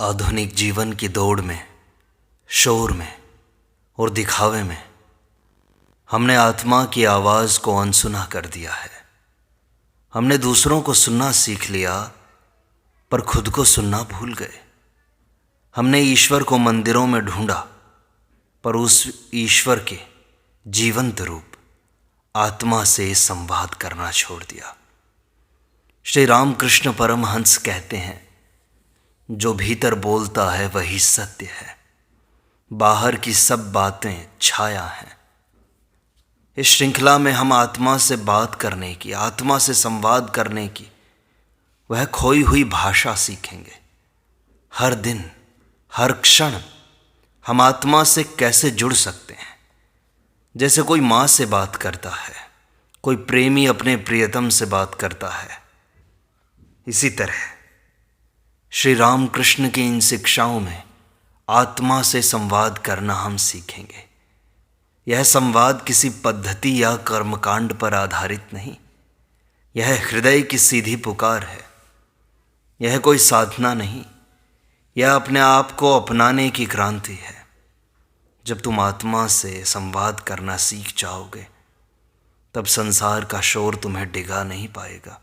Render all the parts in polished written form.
आधुनिक जीवन की दौड़ में, शोर में और दिखावे में हमने आत्मा की आवाज़ को अनसुना कर दिया है। हमने दूसरों को सुनना सीख लिया पर खुद को सुनना भूल गए। हमने ईश्वर को मंदिरों में ढूंढा पर उस ईश्वर के जीवंत रूप आत्मा से संवाद करना छोड़ दिया। श्री रामकृष्ण परमहंस कहते हैं, जो भीतर बोलता है वही सत्य है, बाहर की सब बातें छाया हैं। इस श्रृंखला में हम आत्मा से बात करने की, आत्मा से संवाद करने की वह खोई हुई भाषा सीखेंगे। हर दिन, हर क्षण हम आत्मा से कैसे जुड़ सकते हैं। जैसे कोई माँ से बात करता है, कोई प्रेमी अपने प्रियतम से बात करता है, इसी तरह श्री रामकृष्ण की इन शिक्षाओं में आत्मा से संवाद करना हम सीखेंगे। यह संवाद किसी पद्धति या कर्मकांड पर आधारित नहीं, यह हृदय की सीधी पुकार है। यह कोई साधना नहीं, यह अपने आप को अपनाने की क्रांति है। जब तुम आत्मा से संवाद करना सीख जाओगे, तब संसार का शोर तुम्हें डिगा नहीं पाएगा।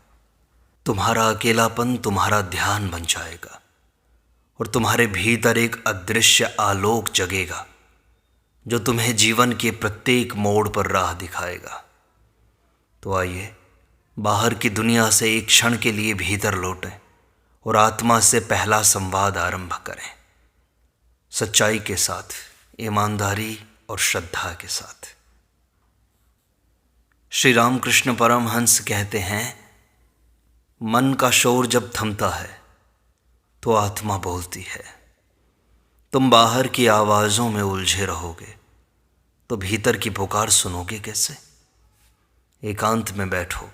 तुम्हारा अकेलापन तुम्हारा ध्यान बन जाएगा और तुम्हारे भीतर एक अदृश्य आलोक जगेगा जो तुम्हें जीवन के प्रत्येक मोड़ पर राह दिखाएगा। तो आइए बाहर की दुनिया से एक क्षण के लिए भीतर लौटें और आत्मा से पहला संवाद आरंभ करें, सच्चाई के साथ, ईमानदारी और श्रद्धा के साथ। श्री रामकृष्ण परमहंस कहते हैं, मन का शोर जब थमता है तो आत्मा बोलती है। तुम बाहर की आवाज़ों में उलझे रहोगे तो भीतर की पुकार सुनोगे कैसे। एकांत में बैठो,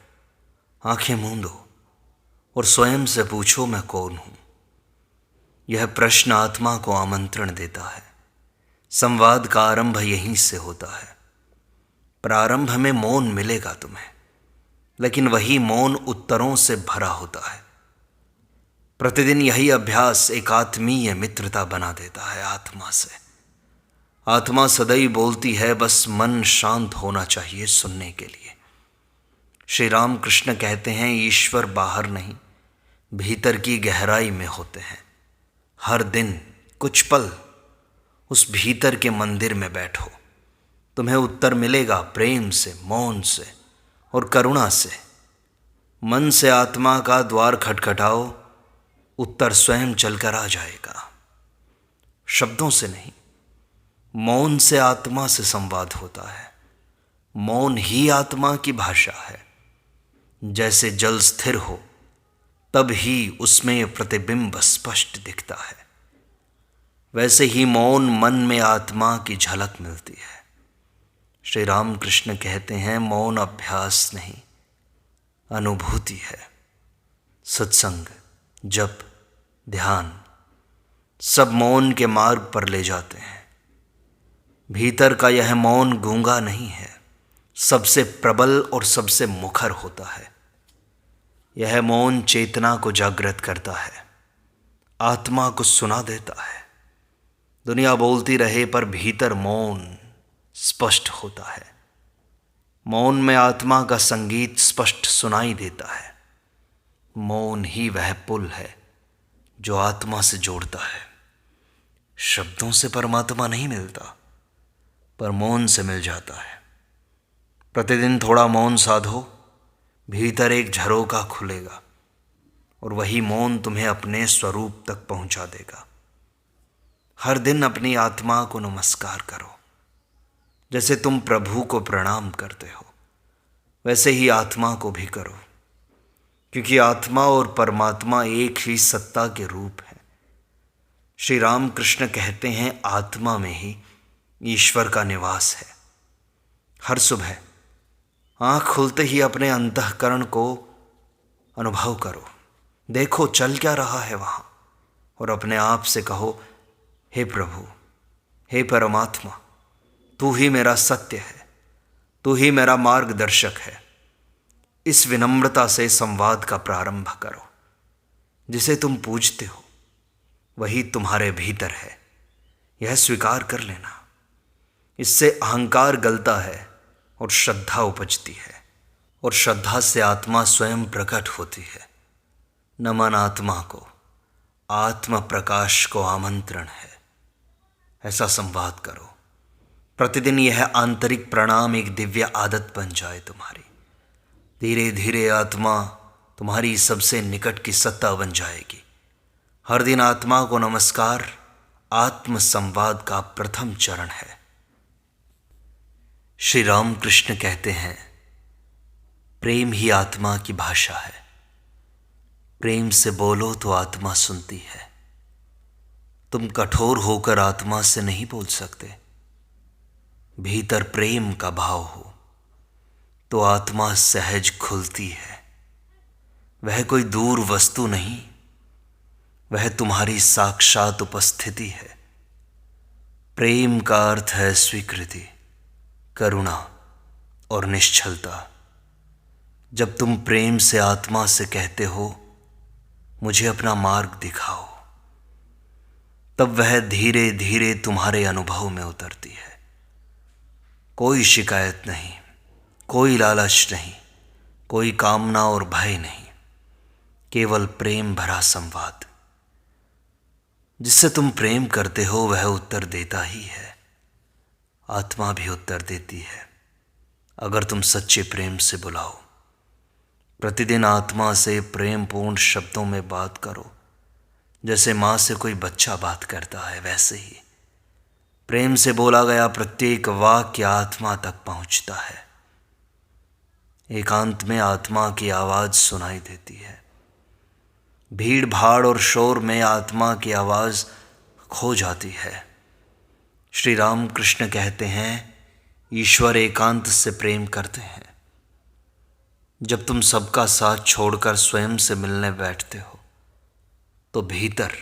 आंखें मूंदो और स्वयं से पूछो, मैं कौन हूँ। यह प्रश्न आत्मा को आमंत्रण देता है। संवाद का आरंभ यहीं से होता है। प्रारंभ में मौन मिलेगा तुम्हें, लेकिन वही मौन उत्तरों से भरा होता है। प्रतिदिन यही अभ्यास एक आत्मीय मित्रता बना देता है आत्मा से। आत्मा सदैव बोलती है, बस मन शांत होना चाहिए सुनने के लिए। श्री रामकृष्ण कहते हैं, ईश्वर बाहर नहीं, भीतर की गहराई में होते हैं। हर दिन कुछ पल उस भीतर के मंदिर में बैठो, तुम्हें उत्तर मिलेगा प्रेम से, मौन से और करुणा से। मन से आत्मा का द्वार खटखटाओ, उत्तर स्वयं चलकर आ जाएगा। शब्दों से नहीं, मौन से आत्मा से संवाद होता है। मौन ही आत्मा की भाषा है। जैसे जल स्थिर हो तब ही उसमें प्रतिबिंब स्पष्ट दिखता है, वैसे ही मौन मन में आत्मा की झलक मिलती है। श्री रामकृष्ण कहते हैं, मौन अभ्यास नहीं, अनुभूति है। सत्संग, जप, ध्यान सब मौन के मार्ग पर ले जाते हैं। भीतर का यह मौन गूंगा नहीं है, सबसे प्रबल और सबसे मुखर होता है। यह मौन चेतना को जागृत करता है, आत्मा को सुना देता है। दुनिया बोलती रहे पर भीतर मौन स्पष्ट होता है। मौन में आत्मा का संगीत स्पष्ट सुनाई देता है। मौन ही वह पुल है जो आत्मा से जोड़ता है। शब्दों से परमात्मा नहीं मिलता, पर मौन से मिल जाता है। प्रतिदिन थोड़ा मौन साधो, भीतर एक झरोखा खुलेगा और वही मौन तुम्हें अपने स्वरूप तक पहुंचा देगा। हर दिन अपनी आत्मा को नमस्कार करो। जैसे तुम प्रभु को प्रणाम करते हो, वैसे ही आत्मा को भी करो, क्योंकि आत्मा और परमात्मा एक ही सत्ता के रूप हैं। श्री रामकृष्ण कहते हैं, आत्मा में ही ईश्वर का निवास है। हर सुबह आँख खुलते ही अपने अंतःकरण को अनुभव करो, देखो चल क्या रहा है वहाँ, और अपने आप से कहो, हे प्रभु, हे परमात्मा, तू ही मेरा सत्य है, तू ही मेरा मार्गदर्शक है। इस विनम्रता से संवाद का प्रारंभ करो। जिसे तुम पूजते हो वही तुम्हारे भीतर है, यह स्वीकार कर लेना। इससे अहंकार गलता है और श्रद्धा उपजती है, और श्रद्धा से आत्मा स्वयं प्रकट होती है। नमन आत्मा को, आत्म प्रकाश को आमंत्रण है। ऐसा संवाद करो। प्रतिदिन यह आंतरिक प्रणाम एक दिव्य आदत बन जाए तुम्हारी। धीरे धीरे आत्मा तुम्हारी सबसे निकट की सत्ता बन जाएगी। हर दिन आत्मा को नमस्कार आत्म संवाद का प्रथम चरण है। श्री राम कृष्ण कहते हैं, प्रेम ही आत्मा की भाषा है। प्रेम से बोलो तो आत्मा सुनती है। तुम कठोर होकर आत्मा से नहीं बोल सकते। भीतर प्रेम का भाव हो तो आत्मा सहज खुलती है। वह कोई दूर वस्तु नहीं, वह तुम्हारी साक्षात उपस्थिति है। प्रेम का अर्थ है स्वीकृति, करुणा और निश्चलता। जब तुम प्रेम से आत्मा से कहते हो, मुझे अपना मार्ग दिखाओ, तब वह धीरे धीरे तुम्हारे अनुभव में उतरती है। कोई शिकायत नहीं, कोई लालच नहीं, कोई कामना और भय नहीं, केवल प्रेम भरा संवाद। जिससे तुम प्रेम करते हो वह उत्तर देता ही है। आत्मा भी उत्तर देती है अगर तुम सच्चे प्रेम से बुलाओ। प्रतिदिन आत्मा से प्रेमपूर्ण शब्दों में बात करो। जैसे माँ से कोई बच्चा बात करता है, वैसे ही प्रेम से बोला गया प्रत्येक वाक्य आत्मा तक पहुंचता है। एकांत में आत्मा की आवाज सुनाई देती है। भीड़ भाड़ और शोर में आत्मा की आवाज खो जाती है। श्री राम कृष्ण कहते हैं, ईश्वर एकांत से प्रेम करते हैं। जब तुम सबका साथ छोड़कर स्वयं से मिलने बैठते हो तो भीतर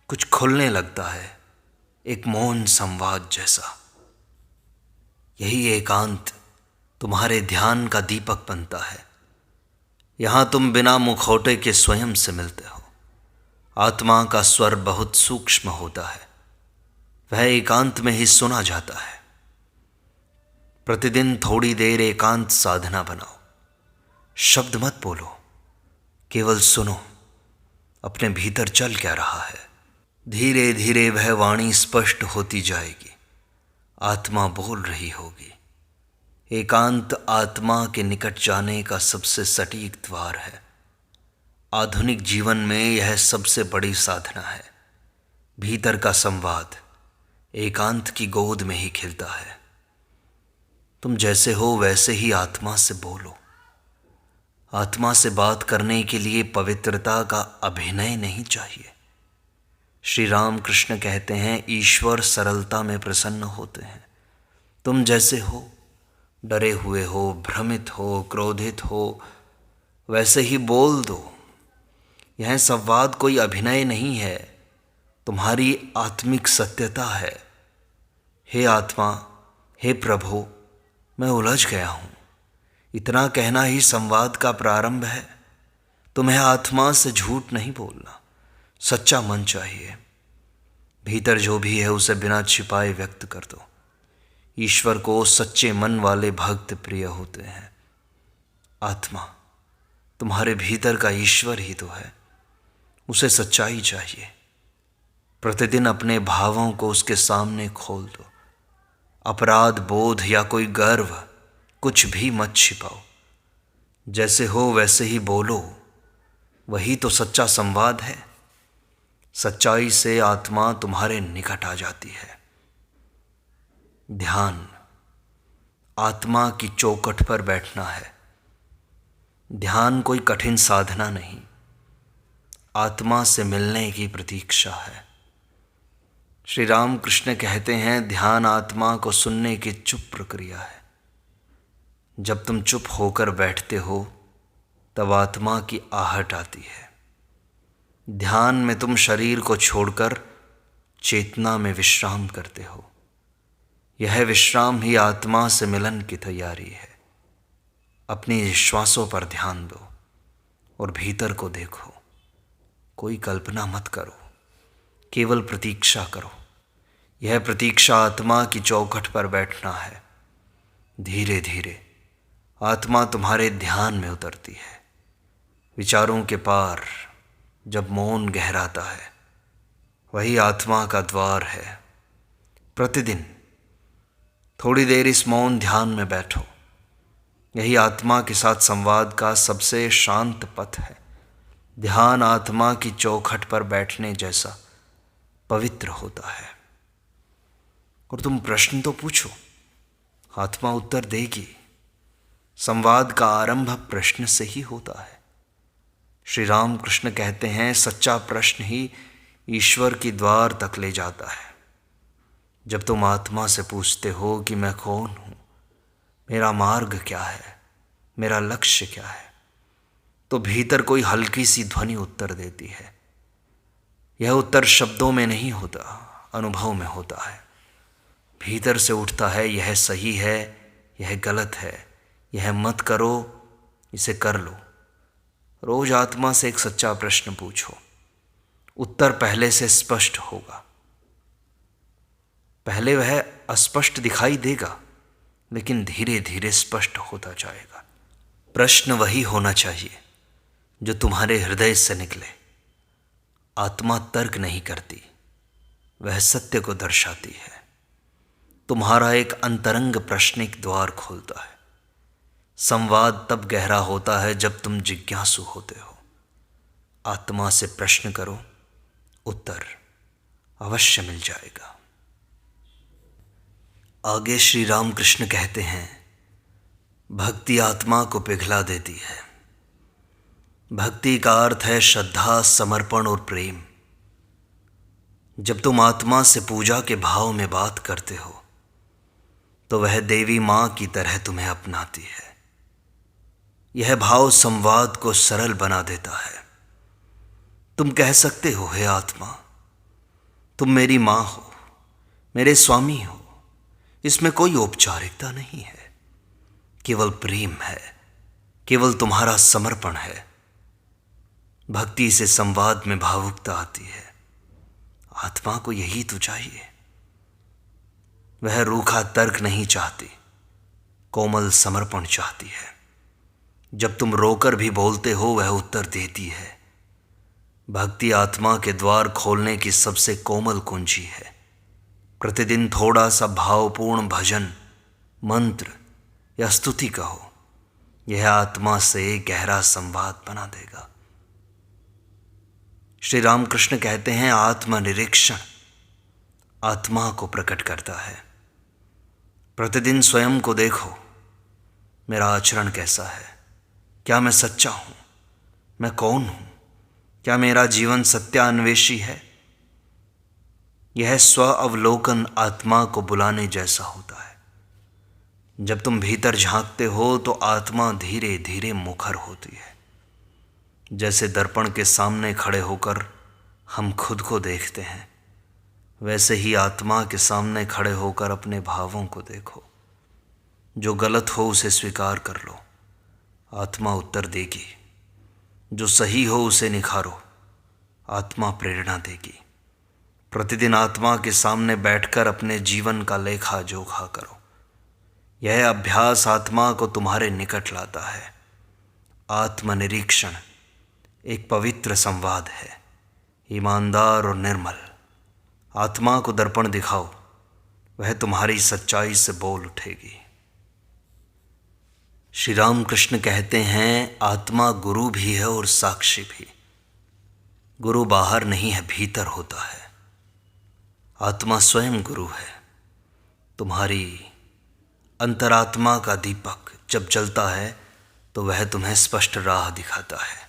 कुछ खुलने लगता है, एक मौन संवाद जैसा। यही एकांत तुम्हारे ध्यान का दीपक बनता है। यहां तुम बिना मुखौटे के स्वयं से मिलते हो। आत्मा का स्वर बहुत सूक्ष्म होता है, वह एकांत में ही सुना जाता है। प्रतिदिन थोड़ी देर एकांत साधना बनाओ। शब्द मत बोलो, केवल सुनो अपने भीतर चल क्या रहा है। धीरे धीरे वह वाणी स्पष्ट होती जाएगी। आत्मा बोल रही होगी। एकांत आत्मा के निकट जाने का सबसे सटीक द्वार है। आधुनिक जीवन में यह सबसे बड़ी साधना है। भीतर का संवाद एकांत की गोद में ही खिलता है। तुम जैसे हो वैसे ही आत्मा से बोलो। आत्मा से बात करने के लिए पवित्रता का अभिनय नहीं चाहिए। श्री राम कृष्ण कहते हैं, ईश्वर सरलता में प्रसन्न होते हैं। तुम जैसे हो, डरे हुए हो, भ्रमित हो, क्रोधित हो, वैसे ही बोल दो। यह संवाद कोई अभिनय नहीं है, तुम्हारी आत्मिक सत्यता है। हे आत्मा, हे प्रभु, मैं उलझ गया हूँ। इतना कहना ही संवाद का प्रारंभ है। तुम्हें आत्मा से झूठ नहीं बोलना, सच्चा मन चाहिए। भीतर जो भी है उसे बिना छिपाए व्यक्त कर दो। ईश्वर को सच्चे मन वाले भक्त प्रिय होते हैं। आत्मा तुम्हारे भीतर का ईश्वर ही तो है, उसे सच्चाई चाहिए। प्रतिदिन अपने भावों को उसके सामने खोल दो। अपराध बोध या कोई गर्व कुछ भी मत छिपाओ। जैसे हो वैसे ही बोलो, वही तो सच्चा संवाद है। सच्चाई से आत्मा तुम्हारे निकट आ जाती है। ध्यान आत्मा की चौखट पर बैठना है। ध्यान कोई कठिन साधना नहीं, आत्मा से मिलने की प्रतीक्षा है। श्री राम कृष्ण कहते हैं, ध्यान आत्मा को सुनने की चुप प्रक्रिया है। जब तुम चुप होकर बैठते हो तब आत्मा की आहट आती है। ध्यान में तुम शरीर को छोड़कर चेतना में विश्राम करते हो। यह विश्राम ही आत्मा से मिलन की तैयारी है। अपनी श्वासों पर ध्यान दो और भीतर को देखो। कोई कल्पना मत करो, केवल प्रतीक्षा करो। यह प्रतीक्षा आत्मा की चौखट पर बैठना है। धीरे धीरे आत्मा तुम्हारे ध्यान में उतरती है। विचारों के पार जब मौन गहराता है, वही आत्मा का द्वार है। प्रतिदिन थोड़ी देर इस मौन ध्यान में बैठो। यही आत्मा के साथ संवाद का सबसे शांत पथ है। ध्यान आत्मा की चौखट पर बैठने जैसा पवित्र होता है। और तुम प्रश्न तो पूछो, आत्मा उत्तर देगी। संवाद का आरंभ प्रश्न से ही होता है। श्री राम कृष्ण कहते हैं, सच्चा प्रश्न ही ईश्वर की द्वार तक ले जाता है। जब तुम आत्मा से पूछते हो कि मैं कौन हूँ, मेरा मार्ग क्या है, मेरा लक्ष्य क्या है, तो भीतर कोई हल्की सी ध्वनि उत्तर देती है। यह उत्तर शब्दों में नहीं होता, अनुभव में होता है। भीतर से उठता है, यह सही है, यह गलत है, यह मत करो, इसे कर लो। रोज आत्मा से एक सच्चा प्रश्न पूछो। उत्तर पहले से स्पष्ट होगा। पहले वह अस्पष्ट दिखाई देगा, लेकिन धीरे धीरे स्पष्ट होता जाएगा। प्रश्न वही होना चाहिए जो तुम्हारे हृदय से निकले। आत्मा तर्क नहीं करती, वह सत्य को दर्शाती है। तुम्हारा एक अंतरंग प्रश्न एक द्वार खोलता है। संवाद तब गहरा होता है जब तुम जिज्ञासु होते हो। आत्मा से प्रश्न करो, उत्तर अवश्य मिल जाएगा। आगे श्री राम कृष्ण कहते हैं, भक्ति आत्मा को पिघला देती है। भक्ति का अर्थ है श्रद्धा, समर्पण और प्रेम। जब तुम आत्मा से पूजा के भाव में बात करते हो, तो वह देवी माँ की तरह तुम्हें अपनाती है। यह भाव संवाद को सरल बना देता है। तुम कह सकते हो, हे आत्मा, तुम मेरी माँ हो, मेरे स्वामी हो। इसमें कोई औपचारिकता नहीं है, केवल प्रेम है, केवल तुम्हारा समर्पण है। भक्ति से संवाद में भावुकता आती है। आत्मा को यही तो चाहिए। वह रूखा तर्क नहीं चाहती, कोमल समर्पण चाहती है। जब तुम रोकर भी बोलते हो, वह उत्तर देती है। भक्ति आत्मा के द्वार खोलने की सबसे कोमल कुंजी है। प्रतिदिन थोड़ा सा भावपूर्ण भजन, मंत्र या स्तुति कहो, यह आत्मा से गहरा संवाद बना देगा। श्री रामकृष्ण कहते हैं, आत्मनिरीक्षण आत्मा को प्रकट करता है। प्रतिदिन स्वयं को देखो, मेरा आचरण कैसा है, क्या मैं सच्चा हूँ, मैं कौन हूँ, क्या मेरा जीवन सत्यान्वेषी है। यह स्व अवलोकन आत्मा को बुलाने जैसा होता है। जब तुम भीतर झांकते हो, तो आत्मा धीरे धीरे मुखर होती है। जैसे दर्पण के सामने खड़े होकर हम खुद को देखते हैं, वैसे ही आत्मा के सामने खड़े होकर अपने भावों को देखो। जो गलत हो उसे स्वीकार कर लो, आत्मा उत्तर देगी। जो सही हो उसे निखारो, आत्मा प्रेरणा देगी। प्रतिदिन आत्मा के सामने बैठकर अपने जीवन का लेखा जोखा करो। यह अभ्यास आत्मा को तुम्हारे निकट लाता है। आत्मनिरीक्षण एक पवित्र संवाद है, ईमानदार और निर्मल। आत्मा को दर्पण दिखाओ, वह तुम्हारी सच्चाई से बोल उठेगी। श्री राम कृष्ण कहते हैं, आत्मा गुरु भी है और साक्षी भी। गुरु बाहर नहीं है, भीतर होता है। आत्मा स्वयं गुरु है। तुम्हारी अंतरात्मा का दीपक जब जलता है, तो वह तुम्हें स्पष्ट राह दिखाता है।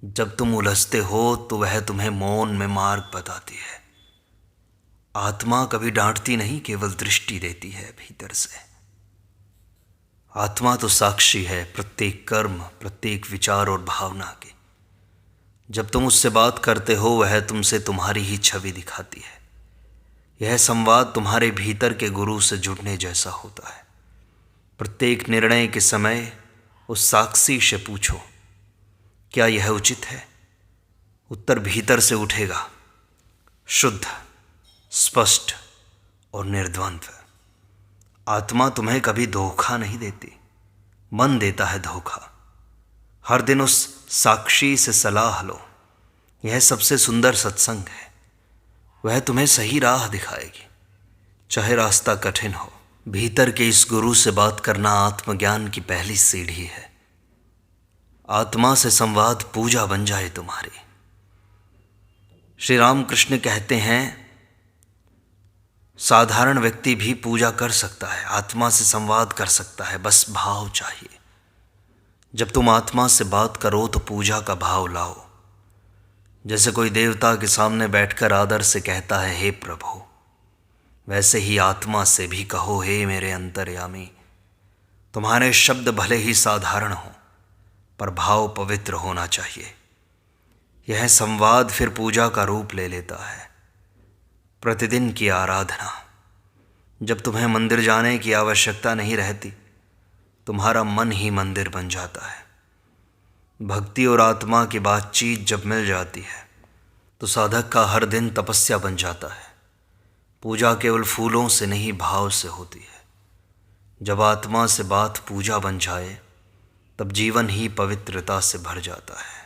जब तुम उलझते हो, तो वह तुम्हें मौन में मार्ग बताती है। आत्मा कभी डांटती नहीं, केवल दृष्टि देती है भीतर से। आत्मा तो साक्षी है प्रत्येक कर्म, प्रत्येक विचार और भावना की। जब तुम उससे बात करते हो, वह तुमसे तुम्हारी ही छवि दिखाती है। यह संवाद तुम्हारे भीतर के गुरु से जुड़ने जैसा होता है। प्रत्येक निर्णय के समय उस साक्षी से पूछो, क्या यह उचित है? उत्तर भीतर से उठेगा। शुद्ध, स्पष्ट और निर्द्वंद्व। आत्मा तुम्हें कभी धोखा नहीं देती, मन देता है धोखा। हर दिन उस साक्षी से सलाह लो, यह सबसे सुंदर सत्संग है। वह तुम्हें सही राह दिखाएगी, चाहे रास्ता कठिन हो। भीतर के इस गुरु से बात करना आत्मज्ञान की पहली सीढ़ी है। आत्मा से संवाद पूजा बन जाए तुम्हारी। श्री राम कृष्ण कहते हैं, साधारण व्यक्ति भी पूजा कर सकता है, आत्मा से संवाद कर सकता है, बस भाव चाहिए। जब तुम आत्मा से बात करो तो पूजा का भाव लाओ। जैसे कोई देवता के सामने बैठकर आदर से कहता है, हे प्रभु, वैसे ही आत्मा से भी कहो, हे मेरे अंतर्यामी। तुम्हारे शब्द भले ही साधारण हो, पर भाव पवित्र होना चाहिए। यह संवाद फिर पूजा का रूप ले लेता है, प्रतिदिन की आराधना। जब तुम्हें मंदिर जाने की आवश्यकता नहीं रहती, तुम्हारा मन ही मंदिर बन जाता है। भक्ति और आत्मा की बातचीत जब मिल जाती है तो साधक का हर दिन तपस्या बन जाता है। पूजा केवल फूलों से नहीं, भाव से होती है। जब आत्मा से बात पूजा बन जाए तब जीवन ही पवित्रता से भर जाता है।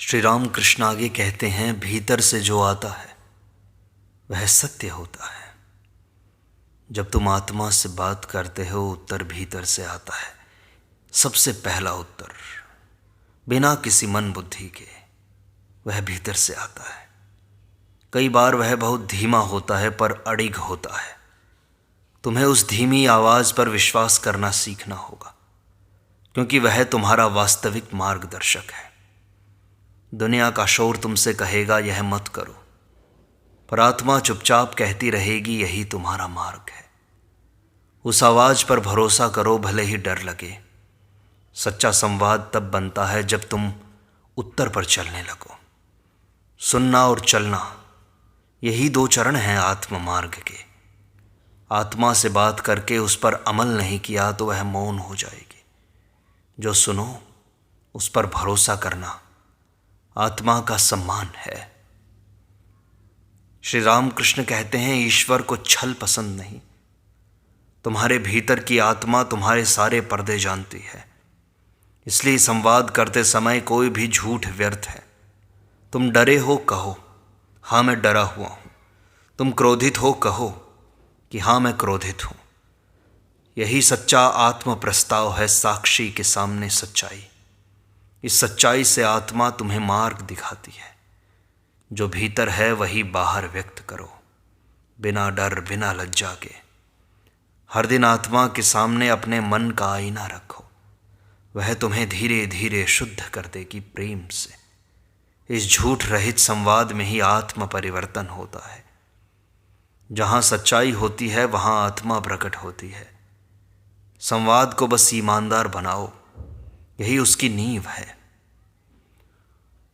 श्री राम कृष्ण आगे कहते हैं, भीतर से जो आता है वह सत्य होता है। जब तुम आत्मा से बात करते हो, उत्तर भीतर से आता है। सबसे पहला उत्तर, बिना किसी मन बुद्धि के, वह भीतर से आता है। कई बार वह बहुत धीमा होता है, पर अडिग होता है। तुम्हें उस धीमी आवाज़ पर विश्वास करना सीखना होगा, क्योंकि वह तुम्हारा वास्तविक मार्गदर्शक है। दुनिया का शोर तुमसे कहेगा, यह मत करो, पर आत्मा चुपचाप कहती रहेगी, यही तुम्हारा मार्ग है। उस आवाज़ पर भरोसा करो, भले ही डर लगे। सच्चा संवाद तब बनता है जब तुम उत्तर पर चलने लगो। सुनना और चलना, यही दो चरण हैं आत्म मार्ग के। आत्मा से बात करके उस पर अमल नहीं किया तो वह मौन हो जाएगी। जो सुनो उस पर भरोसा करना आत्मा का सम्मान है। श्री राम कृष्ण कहते हैं, ईश्वर को छल पसंद नहीं। तुम्हारे भीतर की आत्मा तुम्हारे सारे पर्दे जानती है, इसलिए संवाद करते समय कोई भी झूठ व्यर्थ है। तुम डरे हो, कहो, हाँ मैं डरा हुआ हूँ। तुम क्रोधित हो, कहो कि हाँ मैं क्रोधित हूँ। यही सच्चा आत्म प्रस्ताव है, साक्षी के सामने सच्चाई। इस सच्चाई से आत्मा तुम्हें मार्ग दिखाती है। जो भीतर है वही बाहर व्यक्त करो, बिना डर, बिना लज्जा के। हर दिन आत्मा के सामने अपने मन का आईना रखो, वह तुम्हें धीरे धीरे शुद्ध कर देगी प्रेम से। इस झूठ रहित संवाद में ही आत्म परिवर्तन होता है। जहाँ सच्चाई होती है वहाँ आत्मा प्रकट होती है। संवाद को बस ईमानदार बनाओ, यही उसकी नींव है।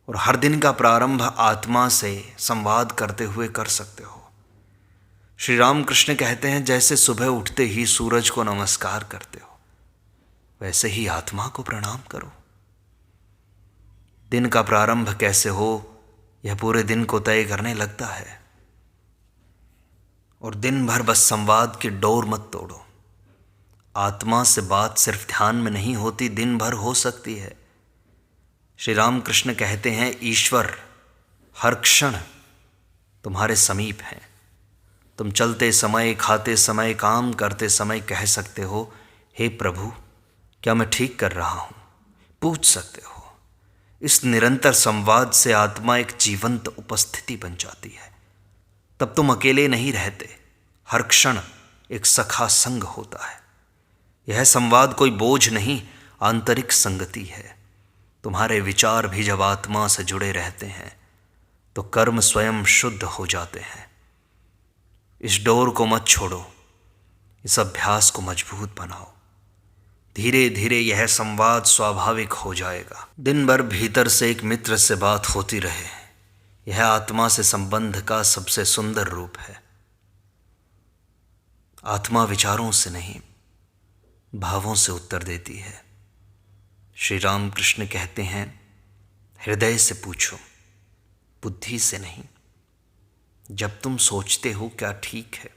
और हर दिन का प्रारंभ आत्मा से संवाद करते हुए कर सकते हो। श्री राम कृष्ण कहते हैं, जैसे सुबह उठते ही सूरज को नमस्कार करते हो, वैसे ही आत्मा को प्रणाम करो। दिन का प्रारंभ कैसे हो यह पूरे दिन को तय करने लगता है। और दिन भर बस संवाद की डोर मत तोड़ो। आत्मा से बात सिर्फ ध्यान में नहीं होती, दिन भर हो सकती है। श्री राम कृष्ण कहते हैं, ईश्वर हर क्षण तुम्हारे समीप हैं। तुम चलते समय, खाते समय, काम करते समय कह सकते हो, हे प्रभु, क्या मैं ठीक कर रहा हूँ? पूछ सकते हो। इस निरंतर संवाद से आत्मा एक जीवंत उपस्थिति बन जाती है। तब तुम अकेले नहीं रहते, हर क्षण एक सखा संग होता है। यह संवाद कोई बोझ नहीं, आंतरिक संगति है। तुम्हारे विचार भी जब आत्मा से जुड़े रहते हैं तो कर्म स्वयं शुद्ध हो जाते हैं। इस डोर को मत छोड़ो, इस अभ्यास को मजबूत बनाओ। धीरे धीरे यह संवाद स्वाभाविक हो जाएगा। दिन भर भीतर से एक मित्र से बात होती रहे, यह आत्मा से संबंध का सबसे सुंदर रूप है। आत्मा विचारों से नहीं, भावों से उत्तर देती है। श्री राम कृष्ण कहते हैं, हृदय से पूछो, बुद्धि से नहीं। जब तुम सोचते हो क्या ठीक है,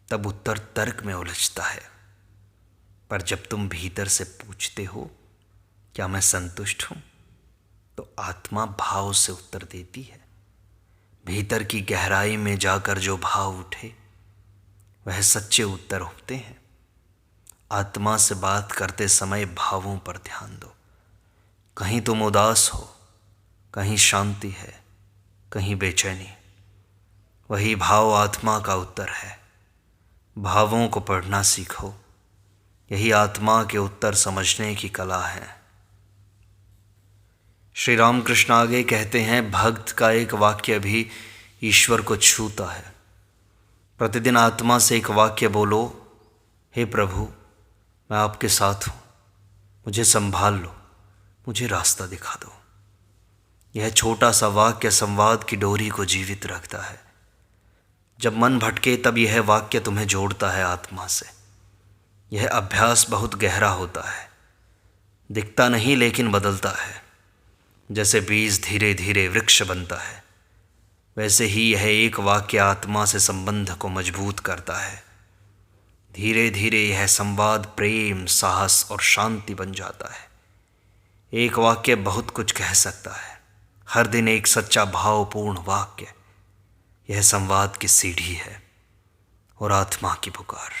तब उत्तर तर्क में उलझता है। पर जब तुम भीतर से पूछते हो क्या मैं संतुष्ट हूं, तो आत्मा भाव से उत्तर देती है। भीतर की गहराई में जाकर जो भाव उठे वह सच्चे उत्तर होते हैं। आत्मा से बात करते समय भावों पर ध्यान दो। कहीं तुम उदास हो, कहीं शांति है, कहीं बेचैनी। वही भाव आत्मा का उत्तर है। भावों को पढ़ना सीखो, यही आत्मा के उत्तर समझने की कला है। श्री रामकृष्ण आगे कहते हैं, भक्त का एक वाक्य भी ईश्वर को छूता है। प्रतिदिन आत्मा से एक वाक्य बोलो, हे प्रभु, मैं आपके साथ हूँ, मुझे संभाल लो, मुझे रास्ता दिखा दो। यह छोटा सा वाक्य संवाद की डोरी को जीवित रखता है। जब मन भटके तब यह वाक्य तुम्हें जोड़ता है आत्मा से। यह अभ्यास बहुत गहरा होता है, दिखता नहीं लेकिन बदलता है। जैसे बीज धीरे धीरे वृक्ष बनता है, वैसे ही यह एक वाक्य आत्मा से संबंध को मजबूत करता है। धीरे धीरे यह संवाद प्रेम, साहस और शांति बन जाता है। एक वाक्य बहुत कुछ कह सकता है। हर दिन एक सच्चा भावपूर्ण वाक्य, यह संवाद की सीढ़ी है और आत्मा की पुकार।